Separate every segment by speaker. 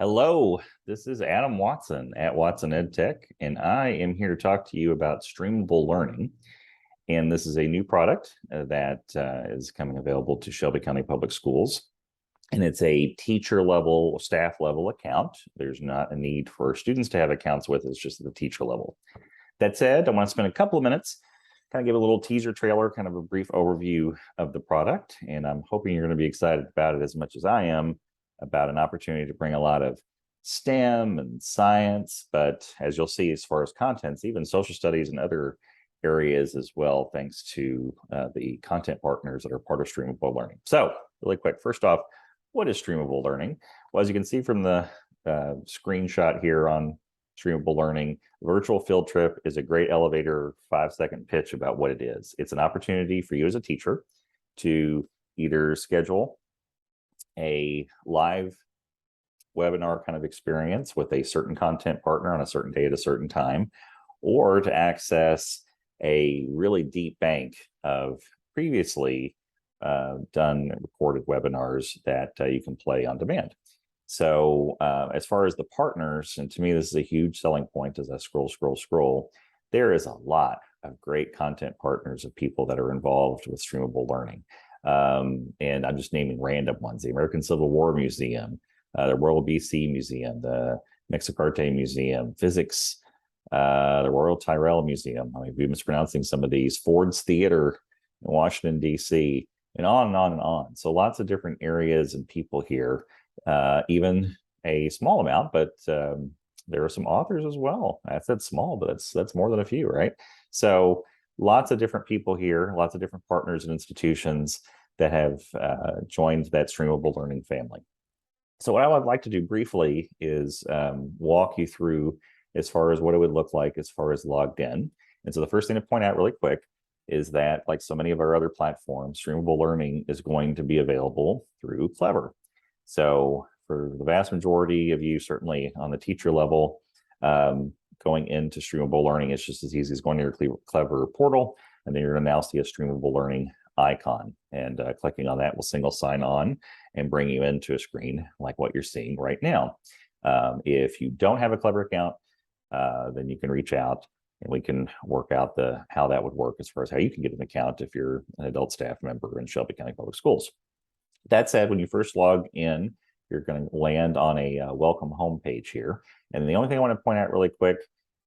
Speaker 1: Hello, this is Adam Watson at Watson EdTech, and I am here to talk to you about Streamable Learning. And this is a new product that is coming available to Shelby County Public Schools. And it's a teacher level, staff level account. There's not a need for students to have accounts with, it's just at the teacher level. That said, I want to spend a couple of minutes, kind of give a little teaser trailer, kind of a brief overview of the product. And I'm hoping you're going to be excited about it as much as I am about an opportunity to bring a lot of STEM and science, but as you'll see, as far as contents, even social studies and other areas as well, thanks to the content partners that are part of Streamable Learning. So really quick, first off, what is Streamable Learning? Well, as you can see from the screenshot here on Streamable Learning, virtual field trip is a great elevator 5-second pitch about what it is. It's an opportunity for you as a teacher to either schedule a live webinar kind of experience with a certain content partner on a certain day at a certain time, or to access a really deep bank of previously done recorded webinars that you can play on demand. So as far as the partners, and to me, this is a huge selling point as I scroll, there is a lot of great content partners of people that are involved with Streamable Learning. And I'm just naming random ones: the American Civil War Museum, the Royal BC Museum, the Mexicarte Museum, Physics, the Royal Tyrrell Museum. I mean, we're mispronouncing some of these. Ford's Theater in Washington, D.C., and on and on and on. So lots of different areas and people here, even a small amount, but there are some authors as well. I said small, but that's more than a few, right? So lots of different people here, lots of different partners and institutions that have joined that Streamable Learning family. So what I would like to do briefly is walk you through as far as what it would look like as far as logged in. And so the first thing to point out really quick is that, like so many of our other platforms, Streamable Learning is going to be available through Clever. So for the vast majority of you, certainly on the teacher level, going into Streamable Learning, it's just as easy as going to your Clever portal, and then you're going to now see a Streamable Learning icon, and clicking on that will single sign on and bring you into a screen like what you're seeing right now. If you don't have a Clever account, then you can reach out and we can work out how that would work as far as how you can get an account if you're an adult staff member in Shelby County Public Schools. That said, when you first log in, you're going to land on a welcome home page here. And the only thing I want to point out really quick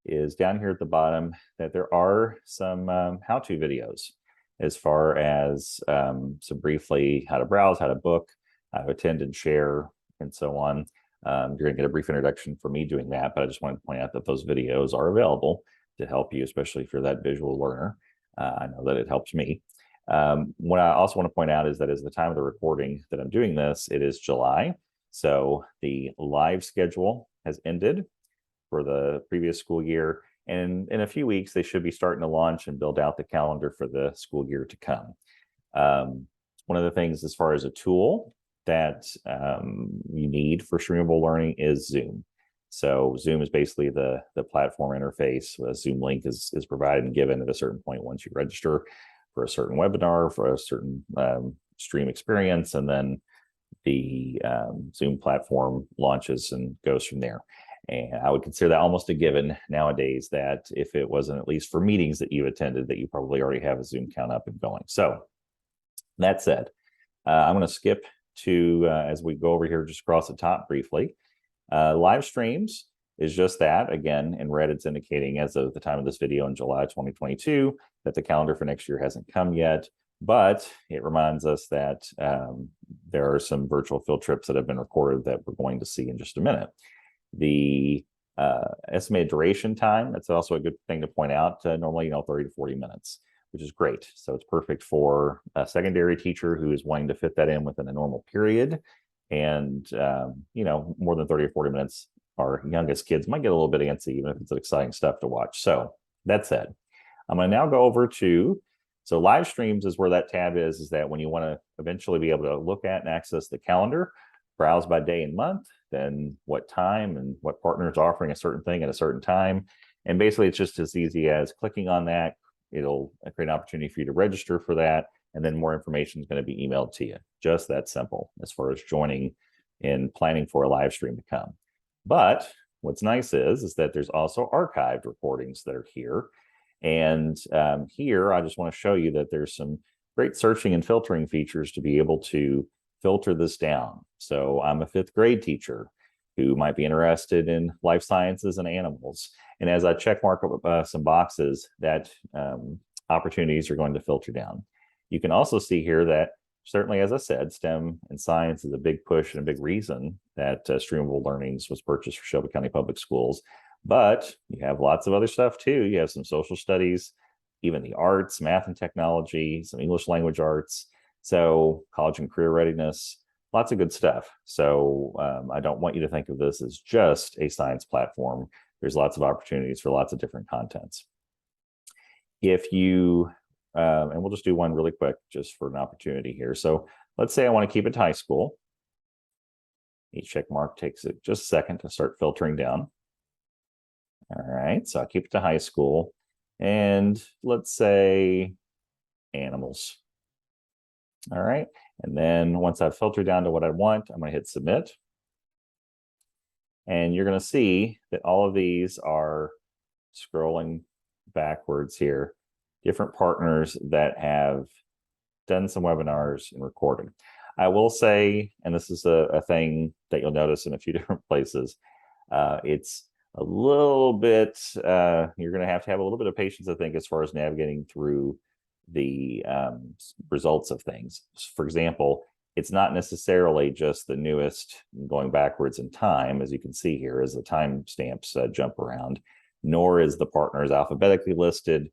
Speaker 1: is down here at the bottom that there are some how-to videos as far as so briefly how to browse, how to book, how to attend and share, and so on. You're going to get a brief introduction for me doing that, but I just wanted to point out that those videos are available to help you, especially if you're that visual learner. I know that it helps me. What I also want to point out is that as the time of the recording that I'm doing this, it is July. So the live schedule has ended for the previous school year. And in a few weeks, they should be starting to launch and build out the calendar for the school year to come. One of the things as far as a tool that you need for Streamable Learning is Zoom. So Zoom is basically the platform interface. A Zoom link is provided and given at a certain point once you register for a certain webinar, for a certain stream experience, and then the Zoom platform launches and goes from there. And I would consider that almost a given nowadays, that if it wasn't at least for meetings that you attended, that you probably already have a Zoom count up and going. So that said, I'm going to skip to, as we go over here, just across the top briefly. Live streams is just that. Again, in red, it's indicating as of the time of this video in July 2022 that the calendar for next year hasn't come yet, but it reminds us that there are some virtual field trips that have been recorded that we're going to see in just a minute. The estimated duration time, that's also a good thing to point out, normally 30 to 40 minutes, which is great. So it's perfect for a secondary teacher who is wanting to fit that in within a normal period. And more than 30 or 40 minutes, our youngest kids might get a little bit antsy, even if it's exciting stuff to watch. So that said, I'm going to now go over to, so live streams is where that tab is that when you want to eventually be able to look at and access the calendar, browse by day and month, then what time and what partner is offering a certain thing at a certain time. And basically it's just as easy as clicking on that. It'll create an opportunity for you to register for that. And then more information is going to be emailed to you. Just that simple as far as joining and planning for a live stream to come. But what's nice is that there's also archived recordings that are here. And here, I just want to show you that there's some great searching and filtering features to be able to filter this down. So I'm a 5th grade teacher who might be interested in life sciences and animals. And as I check mark some boxes, that opportunities are going to filter down. You can also see here that certainly, as I said, STEM and science is a big push and a big reason that Streamable Learnings was purchased for Shelby County Public Schools. But you have lots of other stuff too. You have some social studies, even the arts, math and technology, some English language arts, so college and career readiness, lots of good stuff. So I don't want you to think of this as just a science platform. There's lots of opportunities for lots of different contents. If you, and we'll just do one really quick just for an opportunity here. So let's say I want to keep it to high school. Each check mark takes it just a second to start filtering down. All right, so I'll keep it to high school. And let's say animals. All right, and then once I've filtered down to what I want, I'm going to hit submit. And you're going to see that all of these are scrolling backwards here, different partners that have done some webinars and recorded. I will say, and this is a thing that you'll notice in a few different places, it's a little bit, you're going to have a little bit of patience, I think, as far as navigating through the results of things. For example, it's not necessarily just the newest going backwards in time, as you can see here, as the timestamps jump around, nor is the partners alphabetically listed.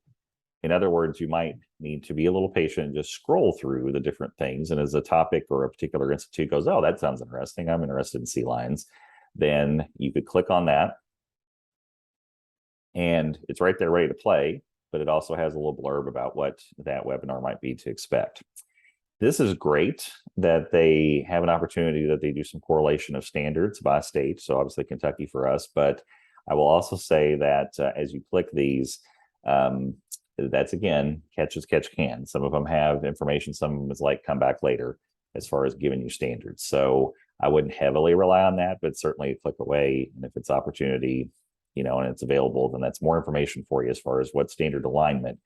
Speaker 1: In other words, you might need to be a little patient and just scroll through the different things. And as a topic or a particular institute goes, oh, that sounds interesting, I'm interested in sea lions, then you could click on that. And it's right there ready to play, but it also has a little blurb about what that webinar might be to expect. This is great that they have an opportunity that they do some correlation of standards by state. So obviously Kentucky for us, but I will also say that as you click these, that's again, catch as catch can. Some of them have information, some of them is like come back later as far as giving you standards. So I wouldn't heavily rely on that, but certainly click away. And if it's opportunity, you know, and it's available, then that's more information for you as far as what standard alignment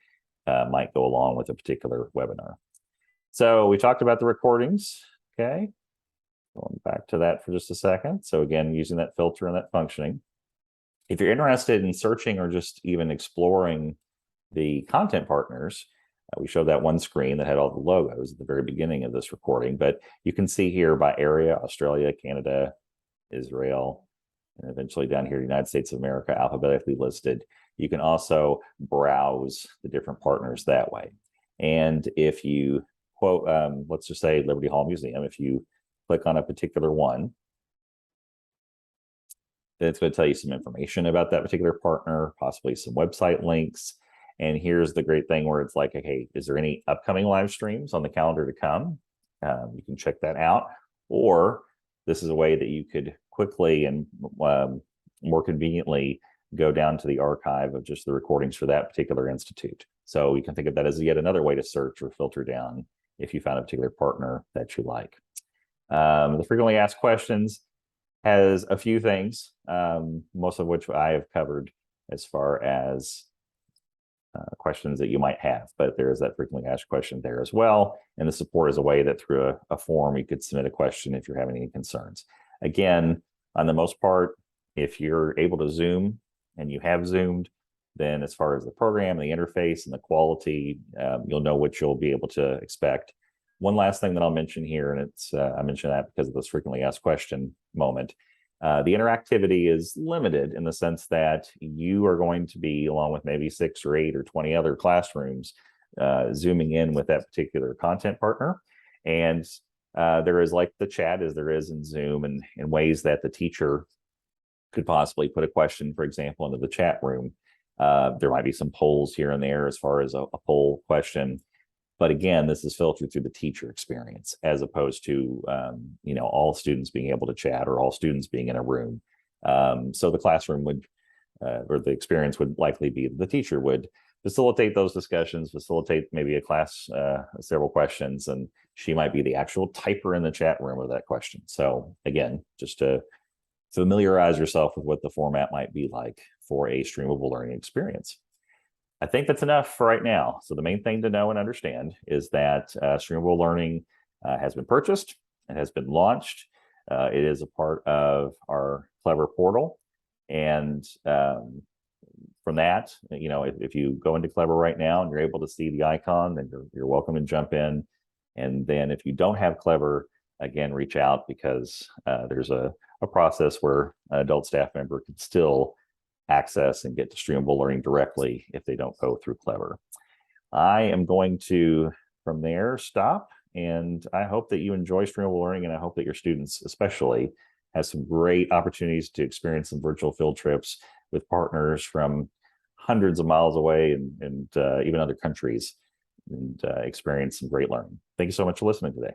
Speaker 1: might go along with a particular webinar. So we talked about the recordings, okay? Going back to that for just a second. So again, using that filter and that functioning. If you're interested in searching or just even exploring the content partners, we showed that one screen that had all the logos at the very beginning of this recording, but you can see here by area, Australia, Canada, Israel, and eventually down here, United States of America, alphabetically listed. You can also browse the different partners that way. And if you quote, let's just say Liberty Hall Museum, if you click on a particular one, then it's going to tell you some information about that particular partner, possibly some website links. And here's the great thing where it's like, okay, is there any upcoming live streams on the calendar to come? You can check that out. Or this is a way that you could quickly and more conveniently go down to the archive of just the recordings for that particular institute. So you can think of that as yet another way to search or filter down if you found a particular partner that you like. The frequently asked questions has a few things, most of which I have covered as far as questions that you might have, but there is that frequently asked question there as well. And the support is a way that through a form, you could submit a question if you're having any concerns. Again, on the most part, if you're able to Zoom and you have Zoomed, then as far as the program, the interface, and the quality, you'll know what you'll be able to expect. One last thing that I'll mention here, and it's I mention that because of this frequently asked question moment. The interactivity is limited in the sense that you are going to be, along with maybe 6 or 8 or 20 other classrooms, zooming in with that particular content partner. And there is, like the chat as there is in Zoom, and in ways that the teacher could possibly put a question, for example, into the chat room. There might be some polls here and there as far as a poll question. But again, this is filtered through the teacher experience as opposed to, you know, all students being able to chat or all students being in a room. So the classroom would, or the experience would likely be the teacher would facilitate those discussions, facilitate maybe a class, several questions, and she might be the actual typer in the chat room of that question. So again, just to familiarize yourself with what the format might be like for a streamable learning experience. I think that's enough for right now. So the main thing to know and understand is that Streamable Learning has been purchased, it has been launched. It is a part of our Clever portal. And from that, if you go into Clever right now and you're able to see the icon, then you're welcome to jump in. And then if you don't have Clever, again, reach out, because there's a process where an adult staff member can still access and get to Streamable Learning directly if they don't go through Clever. I am going to, from there, stop, and I hope that you enjoy Streamable Learning, and I hope that your students especially have some great opportunities to experience some virtual field trips with partners from hundreds of miles away and even other countries, and experience some great learning. Thank you so much for listening today.